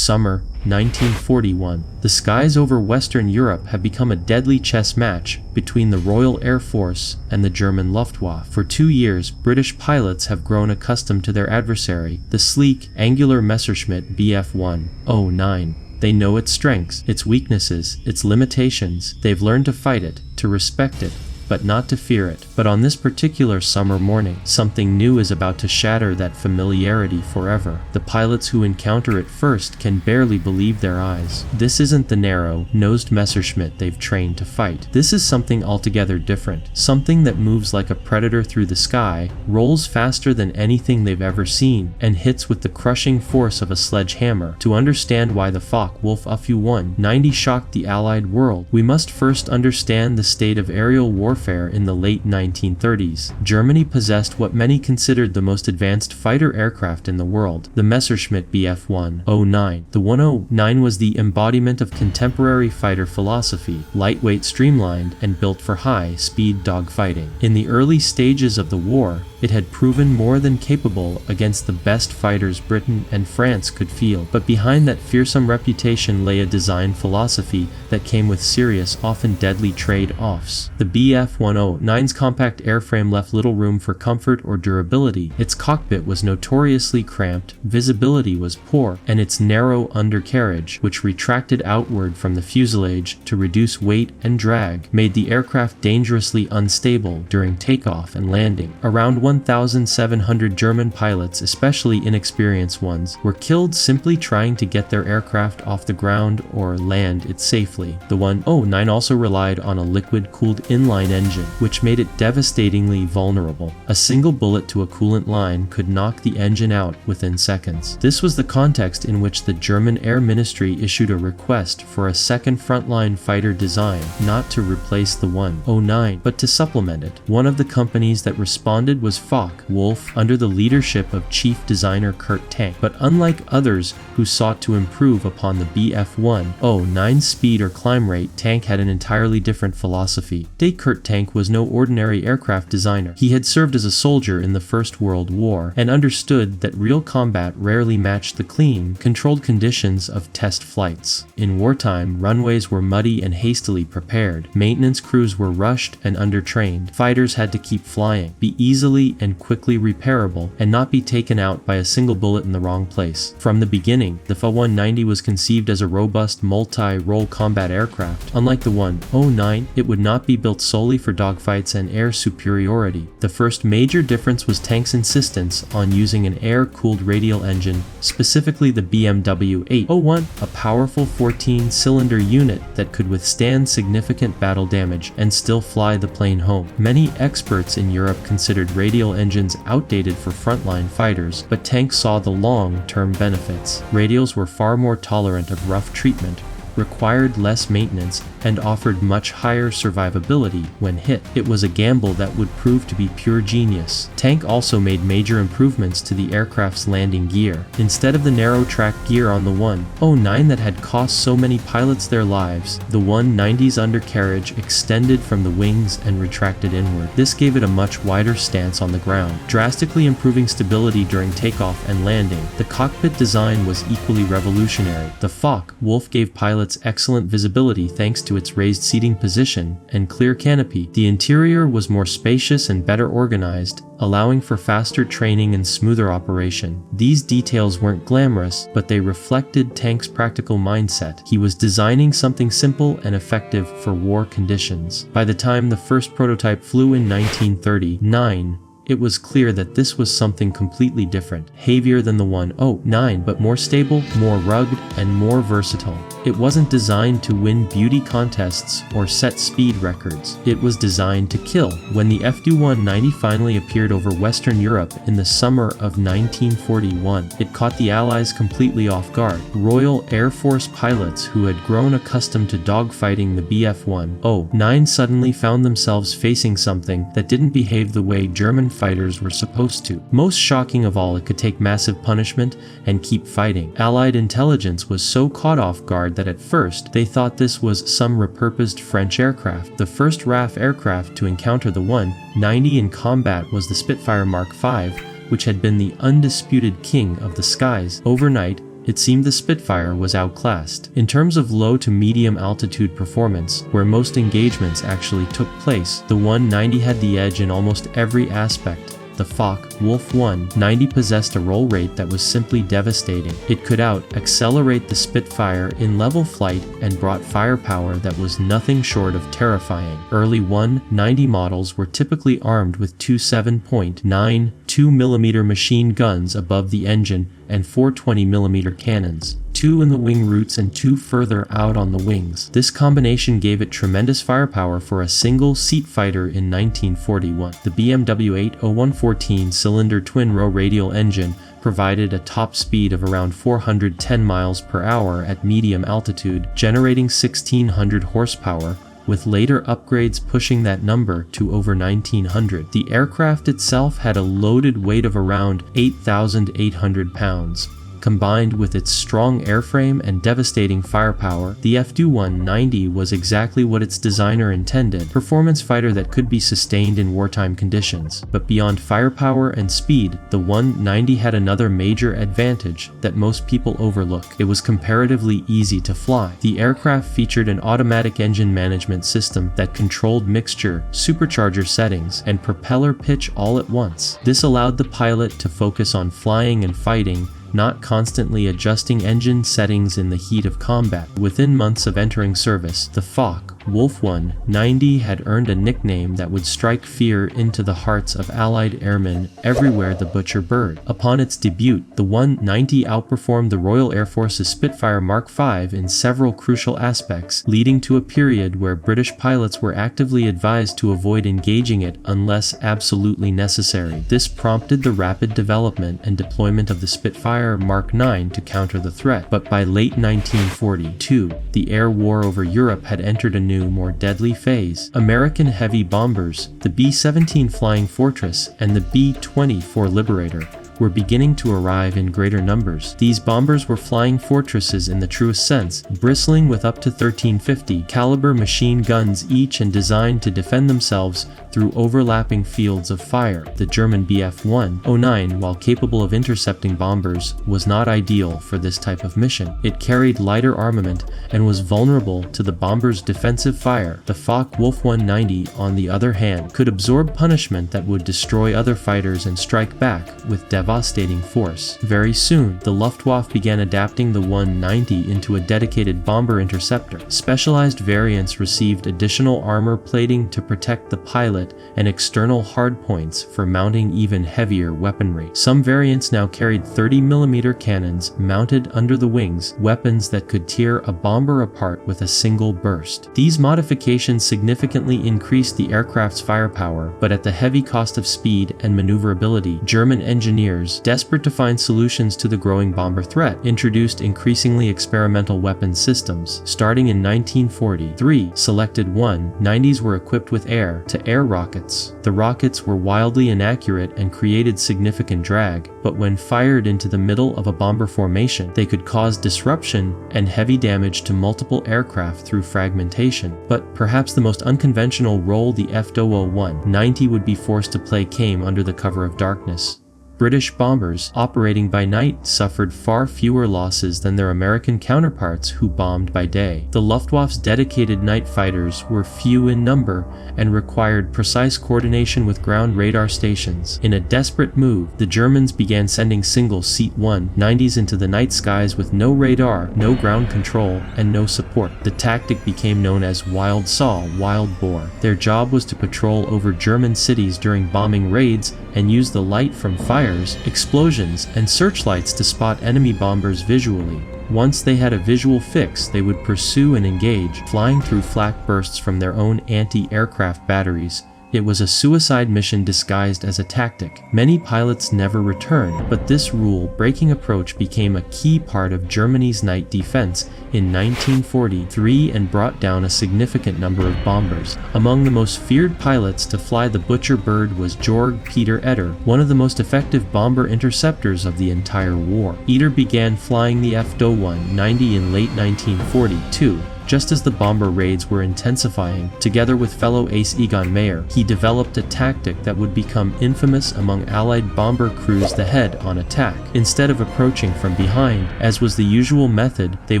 Summer, 1941. The skies over Western Europe have become a deadly chess match between the Royal Air Force and the German Luftwaffe. For 2 years, British pilots have grown accustomed to their adversary, the sleek, angular Messerschmitt Bf-109. They know its strengths, its weaknesses, its limitations. They've learned to fight it, to respect it, but not to fear it. But on this particular summer morning, something new is about to shatter that familiarity forever. The pilots who encounter it first can barely believe their eyes. This isn't the narrow-nosed Messerschmitt they've trained to fight. This is something altogether different. Something that moves like a predator through the sky, rolls faster than anything they've ever seen, and hits with the crushing force of a sledgehammer. To understand why the Focke-Wulf Fw 90 shocked the Allied world, we must first understand the state of aerial warfare in the late 1930s. Germany possessed what many considered the most advanced fighter aircraft in the world, the Messerschmitt Bf-109. The 109 was the embodiment of contemporary fighter philosophy, lightweight, streamlined, and built for high-speed dogfighting. In the early stages of the war, it had proven more than capable against the best fighters Britain and France could field. But behind that fearsome reputation lay a design philosophy that came with serious, often deadly trade-offs. The Bf-109's compact airframe left little room for comfort or durability. Its cockpit was notoriously cramped, visibility was poor, and its narrow undercarriage, which retracted outward from the fuselage to reduce weight and drag, made the aircraft dangerously unstable during takeoff and landing. Around 1,700 German pilots, especially inexperienced ones, were killed simply trying to get their aircraft off the ground or land it safely. The 109 also relied on a liquid-cooled inline engine, which made it devastatingly vulnerable. A single bullet to a coolant line could knock the engine out within seconds. This was the context in which the German Air Ministry issued a request for a second frontline fighter design, not to replace the 109, but to supplement it. One of the companies that responded was Focke-Wulf, under the leadership of chief designer Kurt Tank. But unlike others who sought to improve upon the Bf-109's speed or climb rate, Tank had an entirely different philosophy. Kurt Tank was no ordinary aircraft designer. He had served as a soldier in the First World War and understood that real combat rarely matched the clean, controlled conditions of test flights. In wartime, runways were muddy and hastily prepared. Maintenance crews were rushed and undertrained. Fighters had to keep flying, be easily and quickly repairable, and not be taken out by a single bullet in the wrong place. From the beginning, the Fw-190 was conceived as a robust multi-role combat aircraft. Unlike the 109, it would not be built solely for dogfights and air superiority. The first major difference was Tank's insistence on using an air-cooled radial engine, specifically the BMW 801, a powerful 14-cylinder unit that could withstand significant battle damage and still fly the plane home. Many experts in Europe considered radial engines outdated for frontline fighters, but Tank saw the long-term benefits. Radials were far more tolerant of rough treatment, required less maintenance, and offered much higher survivability when hit. It was a gamble that would prove to be pure genius. Tank also made major improvements to the aircraft's landing gear. Instead of the narrow track gear on the 109 that had cost so many pilots their lives, the 190's undercarriage extended from the wings and retracted inward. This gave it a much wider stance on the ground, drastically improving stability during takeoff and landing. The cockpit design was equally revolutionary. The Focke-Wulf gave pilots excellent visibility thanks to its raised seating position and clear canopy. The interior was more spacious and better organized, allowing for faster training and smoother operation. These details weren't glamorous, but they reflected Tank's practical mindset. He was designing something simple and effective for war conditions. By the time the first prototype flew in 1939, it was clear that this was something completely different, heavier than the 109, but more stable, more rugged, and more versatile. It wasn't designed to win beauty contests or set speed records. It was designed to kill. When the Fw-190 finally appeared over Western Europe in the summer of 1941, it caught the Allies completely off guard. Royal Air Force pilots who had grown accustomed to dogfighting the Bf-109 suddenly found themselves facing something that didn't behave the way German fighters were supposed to. Most shocking of all, it could take massive punishment and keep fighting. Allied intelligence was so caught off guard that at first they thought this was some repurposed French aircraft. The first RAF aircraft to encounter the 190 in combat was the Spitfire Mark V, which had been the undisputed king of the skies. Overnight, It seemed the Spitfire was outclassed. In terms of low to medium altitude performance, where most engagements actually took place, the 190 had the edge in almost every aspect. The Focke-Wulf Fw possessed a roll rate that was simply devastating. It could out-accelerate the Spitfire in level flight and brought firepower that was nothing short of terrifying. Early 190 models were typically armed with two 7.9 2mm machine guns above the engine and 4 20mm cannons, 2 in the wing roots and 2 further out on the wings. This combination gave it tremendous firepower for a single-seat fighter in 1941. The BMW 801 14-cylinder twin-row radial engine provided a top speed of around 410 miles per hour at medium altitude, generating 1,600 horsepower, with later upgrades pushing that number to over 1,900. The aircraft itself had a loaded weight of around 8,800 pounds. Combined with its strong airframe and devastating firepower, the Fw-190 was exactly what its designer intended, performance fighter that could be sustained in wartime conditions. But beyond firepower and speed, the 190 had another major advantage that most people overlook. It was comparatively easy to fly. The aircraft featured an automatic engine management system that controlled mixture, supercharger settings, and propeller pitch all at once. This allowed the pilot to focus on flying and fighting, not constantly adjusting engine settings in the heat of combat. Within months of entering service, the Focke-Wulf 190 had earned a nickname that would strike fear into the hearts of Allied airmen everywhere: the Butcher Bird. Upon its debut, the 190 outperformed the Royal Air Force's Spitfire Mark V in several crucial aspects, leading to a period where British pilots were actively advised to avoid engaging it unless absolutely necessary. This prompted the rapid development and deployment of the Spitfire Mark IX to counter the threat. But by late 1942, the air war over Europe had entered a new, more deadly phase. American heavy bombers, the B-17 Flying Fortress and the B-24 Liberator, were beginning to arrive in greater numbers. These bombers were flying fortresses in the truest sense, bristling with up to 1350 caliber machine guns each and designed to defend themselves through overlapping fields of fire. The German Bf-109, while capable of intercepting bombers, was not ideal for this type of mission. It carried lighter armament and was vulnerable to the bomber's defensive fire. The Focke-Wulf 190, on the other hand, could absorb punishment that would destroy other fighters and strike back with devastating force. Very soon, the Luftwaffe began adapting the 190 into a dedicated bomber interceptor. Specialized variants received additional armor plating to protect the pilot and external hardpoints for mounting even heavier weaponry. Some variants now carried 30mm cannons mounted under the wings, weapons that could tear a bomber apart with a single burst. These modifications significantly increased the aircraft's firepower, but at the heavy cost of speed and maneuverability. German engineers, desperate to find solutions to the growing bomber threat, introduced increasingly experimental weapon systems. Starting in 1943, selected 190s were equipped with air-to-air rockets. The rockets were wildly inaccurate and created significant drag, but when fired into the middle of a bomber formation, they could cause disruption and heavy damage to multiple aircraft through fragmentation. But perhaps the most unconventional role the Fw-190 would be forced to play came under the cover of darkness. British bombers, operating by night, suffered far fewer losses than their American counterparts who bombed by day. The Luftwaffe's dedicated night fighters were few in number and required precise coordination with ground radar stations. In a desperate move, the Germans began sending single-seat 190s into the night skies with no radar, no ground control, and no support. The tactic became known as Wild Saw, Wild Boar. Their job was to patrol over German cities during bombing raids and use the light from fires, explosions, and searchlights to spot enemy bombers visually. Once they had a visual fix, they would pursue and engage, flying through flak bursts from their own anti-aircraft batteries. It was a suicide mission disguised as a tactic. Many pilots never returned, but this rule-breaking approach became a key part of Germany's night defense in 1943 and brought down a significant number of bombers. Among the most feared pilots to fly the Butcher Bird was Georg Peter Eder, one of the most effective bomber interceptors of the entire war. Eder began flying the Fw-190 in late 1942. Just as the bomber raids were intensifying, together with fellow ace Egon Mayer, he developed a tactic that would become infamous among Allied bomber crews: the head-on attack. Instead of approaching from behind, as was the usual method, they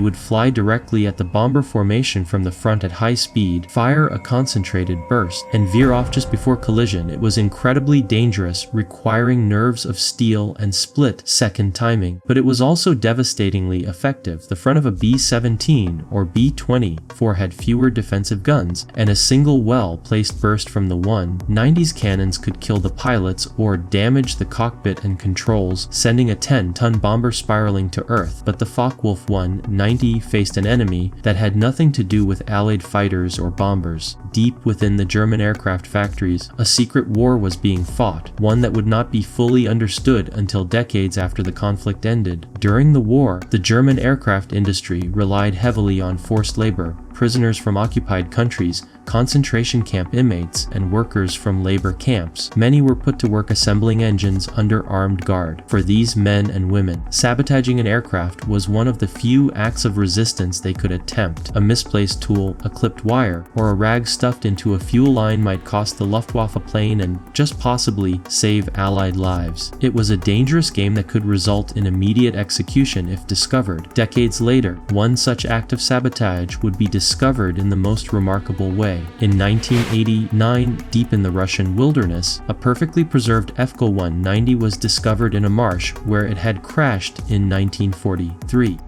would fly directly at the bomber formation from the front at high speed, fire a concentrated burst, and veer off just before collision. It was incredibly dangerous, requiring nerves of steel and split-second timing, but it was also devastatingly effective. The front of a B-17 or B-24 had fewer defensive guns, and a single well-placed burst from the 190's cannons could kill the pilots or damage the cockpit and controls, sending a 10-ton bomber spiraling to Earth. But the Focke-Wulf 190 faced an enemy that had nothing to do with Allied fighters or bombers. Deep within the German aircraft factories, a secret war was being fought, one that would not be fully understood until decades after the conflict ended. During the war, the German aircraft industry relied heavily on forced labor, prisoners from occupied countries, concentration camp inmates, and workers from labor camps. Many were put to work assembling engines under armed guard. For these men and women, sabotaging an aircraft was one of the few acts of resistance they could attempt. A misplaced tool, a clipped wire, or a rag stuffed into a fuel line might cost the Luftwaffe a plane and just possibly save Allied lives. It was a dangerous game that could result in immediate execution if discovered. Decades later, one such act of sabotage would be discovered in the most remarkable way. In 1989, deep in the Russian wilderness, a perfectly preserved Focke 190 was discovered in a marsh where it had crashed in 1943.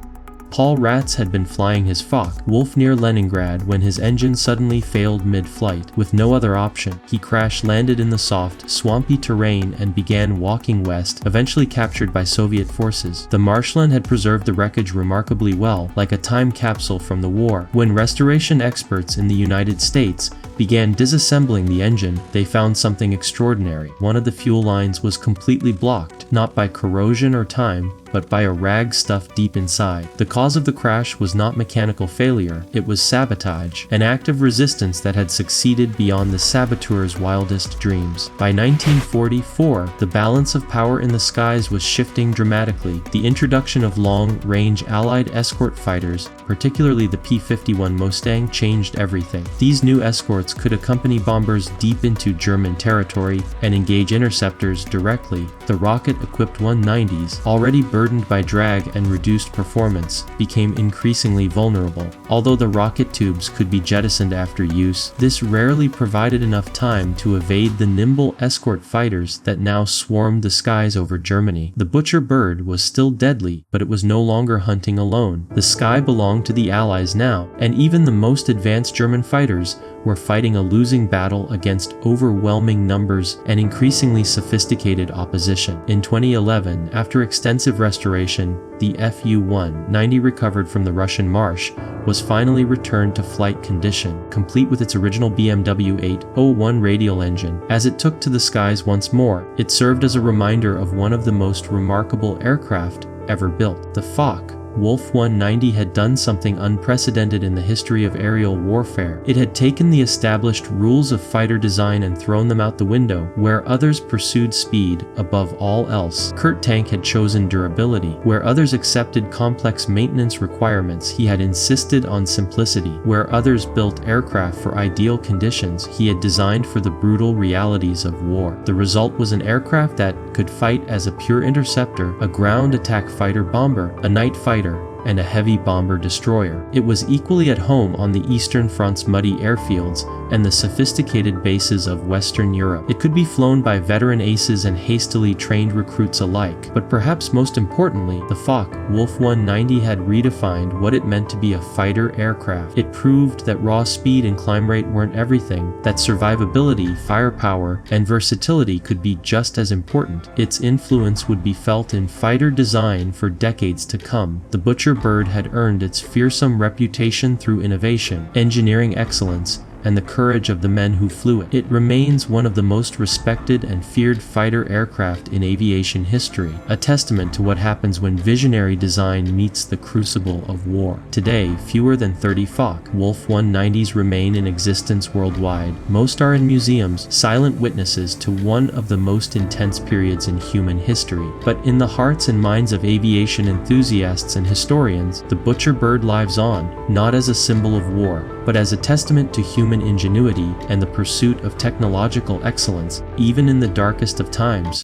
Paul Ratz had been flying his Focke-Wulf near Leningrad when his engine suddenly failed mid-flight. With no other option, he crash-landed in the soft, swampy terrain and began walking west, eventually captured by Soviet forces. The marshland had preserved the wreckage remarkably well, like a time capsule from the war. When restoration experts in the United States began disassembling the engine, they found something extraordinary. One of the fuel lines was completely blocked, not by corrosion or time, but by a rag stuffed deep inside. The cause of the crash was not mechanical failure, it was sabotage, an act of resistance that had succeeded beyond the saboteur's wildest dreams. By 1944, the balance of power in the skies was shifting dramatically. The introduction of long-range Allied escort fighters, particularly the P-51 Mustang, changed everything. These new escorts could accompany bombers deep into German territory and engage interceptors directly. The rocket-equipped 190s, already burdened by drag and reduced performance, became increasingly vulnerable. Although the rocket tubes could be jettisoned after use, this rarely provided enough time to evade the nimble escort fighters that now swarmed the skies over Germany. The butcher bird was still deadly, but it was no longer hunting alone. The sky belonged to the Allies now, and even the most advanced German fighters were fighting a losing battle against overwhelming numbers and increasingly sophisticated opposition. In 2011, after extensive restoration, the Fu-190 recovered from the Russian marsh was finally returned to flight condition, complete with its original BMW 801 radial engine. As it took to the skies once more, it served as a reminder of one of the most remarkable aircraft ever built. The Focke-Wulf 190 had done something unprecedented in the history of aerial warfare. It had taken the established rules of fighter design and thrown them out the window. Where others pursued speed above all else, Kurt Tank had chosen durability. Where others accepted complex maintenance requirements, he had insisted on simplicity. Where others built aircraft for ideal conditions, he had designed for the brutal realities of war. The result was an aircraft that could fight as a pure interceptor, a ground attack fighter bomber, a night fighter, and a heavy bomber destroyer. It was equally at home on the Eastern Front's muddy airfields and the sophisticated bases of Western Europe. It could be flown by veteran aces and hastily trained recruits alike. But perhaps most importantly, the Focke-Wulf 190 had redefined what it meant to be a fighter aircraft. It proved that raw speed and climb rate weren't everything, that survivability, firepower, and versatility could be just as important. Its influence would be felt in fighter design for decades to come. The butcher bird had earned its fearsome reputation through innovation, engineering excellence, and the courage of the men who flew it. It remains one of the most respected and feared fighter aircraft in aviation history, a testament to what happens when visionary design meets the crucible of war. Today, fewer than 30 Focke-Wulf 190s remain in existence worldwide. Most are in museums, silent witnesses to one of the most intense periods in human history. But in the hearts and minds of aviation enthusiasts and historians, the Butcher bird lives on, not as a symbol of war, but as a testament to human ingenuity and the pursuit of technological excellence, even in the darkest of times.